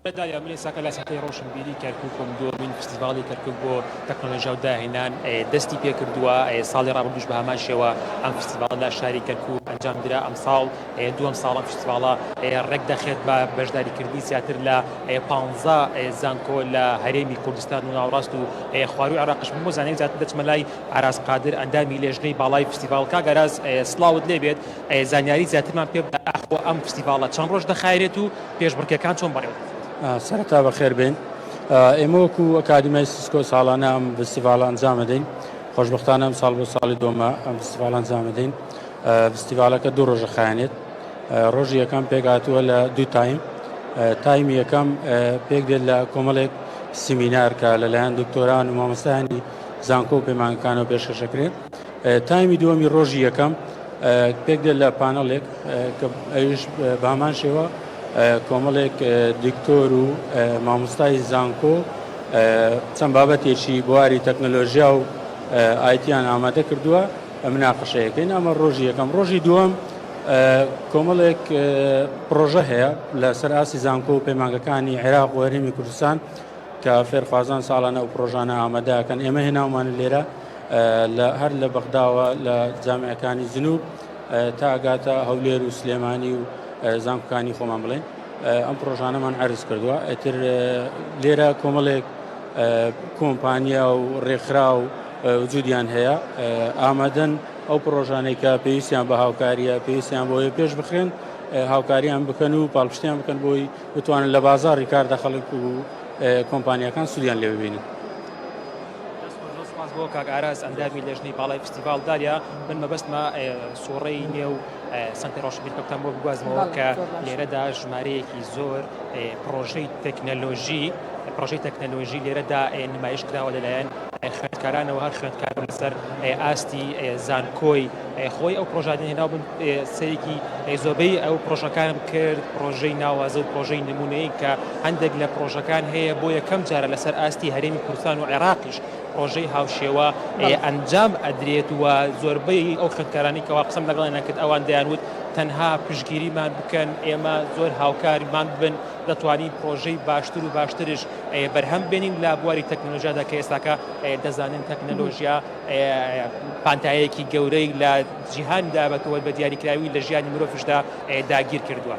دایا من ساکە لە سەتەی ڕۆشنبیری کەرکووکم دووەمین فستیڤاڵی کەرکووک بۆ تەکنۆلۆژیا و داهێنان دەستی پێ کردووە. ساڵی ڕابردووش بە هەمان شێوە ئەم فستیڤاڵ لە شاری کەرکووک ئەنجام درا. ئەم ساڵ دووەم ساڵ ئەم فستیڤاڵە ڕێک دەخێت بە بەشداریکردنی زیاتر لە 15 زانکۆ لە هەرێمی کوردستان و ناوەڕاست و خواروی عێراقیش بوو. زانینێک زیاتر دەچمە لای عراز قادر ئەندامی لێژنەی باڵای فستیڤاڵ. کاگەراز سڵاوت لێبێت، زانیاری زیاترمان پێ بدە ئەم فستیڤاڵە چەند ڕۆژ دەخایرێت و پێشبڕکێکان چۆن بەڕێوە؟ سەرەتا بەخێر بێن. ئێمە وەکو ئەکادیمیای سیسکۆ ساڵانە ئەم فستیڤاڵە ئەنجام دەدەین. خۆشبەختانە ئەم ساڵ بۆ ساڵی دووەمە ئەم فستیڤاڵ ئەنجام دەدەین. فستیڤاڵەکە دوو ڕۆژە خایەنێت. ڕۆژی یەکەم پێکهاتووە لە دوو تایم. تایمی یەکەم پێک دێت لە کۆمەڵێک سیمینار کە لەلایەن دکتۆران و مامۆستایانی زانکۆ و پەیمانگەکانەوە پێشکەشەکرێت. تایمی دووەمی ڕۆژی یەکەم پێک دێت لە پانەڵێک کە ئەویش بە هەمان شێوە کۆمەڵێک دکتۆر و مامۆستای زانکۆ چەند بابەتێکی بواری تەکنۆلۆژیا و ئایتیان ئامادە کردووە مناقەشەیەکەین. ئەمە ڕۆژی یەکەم. ڕۆژی دووەم کۆمەڵێک پرۆژە هەیە لە سەر ئاسی زانکۆ و پەیمانگەکانی عێراق و هەرێمی کوردستان کە فێرخوازان ساڵانە و پرۆژانە ئامادەکەن. ئێمە هێناومانە لێرە هەر لە بەغدا لە جامعەکانی جنوب تا ئەگاتە هەولێر و سلێمانی و زانکۆکانی خۆمان بڵێن. ئەم پرۆژانەمان عەرز کردووە. ئیتر لێرە کۆمەڵێک کۆمپانیا و ڕێکخرا و وجودیان هەیە ئامادەن ئەو پرۆژانەی کە پێویستیان بە هاوکاریە پێویستیان بۆیە پێش بخرێن هاوکاریان بکەن و پاڵپشتیان بکەن بۆی بتوانن لە بازاڕی کاردا خەڵک و کۆمپانیەکان سودیان لێ ببینن. بۆ کاک ئاراز ئەندامی لێژنەی باڵای فستیڤاڵ داریا من مەبەستمە سوڕەی نێو سنتی ڕۆشنبیر کەوتان بۆ بگوازمەوە کە لێرەدا ژمارەیەکی زۆر پرۆژەی تەکنەلۆژی لێرەدا نمایش کراوە لەلایەن خوێندکارانەوە. هەر خوێندکار لەسەر ئاستی زانکۆی خۆی ئەو پرۆژانە هێناو بن. سەرێکی زۆربەی ئەو پرۆژەکانم کرد پرۆژەی ناوازە و پرۆژەی نمونەیە کە هەندێک لە پرۆژەکان هەیە بۆ یەکەم جارە لەسەر ئاستی هەرێمی کوردستان و عێراقیش پرۆژەی هاوشێوە ئەنجام ئەدرێت و زۆربەی ئەو خوێندکارانی کەوا قسەم لەگەڵیان نەکرد ئەوان دەیانوت تەنها پشتگیریمان بکەن، ئێمە زۆر هاوکاریمان بن، دەتوانین پرۆژەی باشتر و باشترش بەرهەم بێنین لە بواری تەکنۆلۆژیادا کە ئێستاکە دەزانن تەکنۆلۆژیا پانتایەکی گەورەی لە جیهاندا بەتەوە بە دیاریکراوی لە ژیانی مرۆڤشدا داگیر کردووە.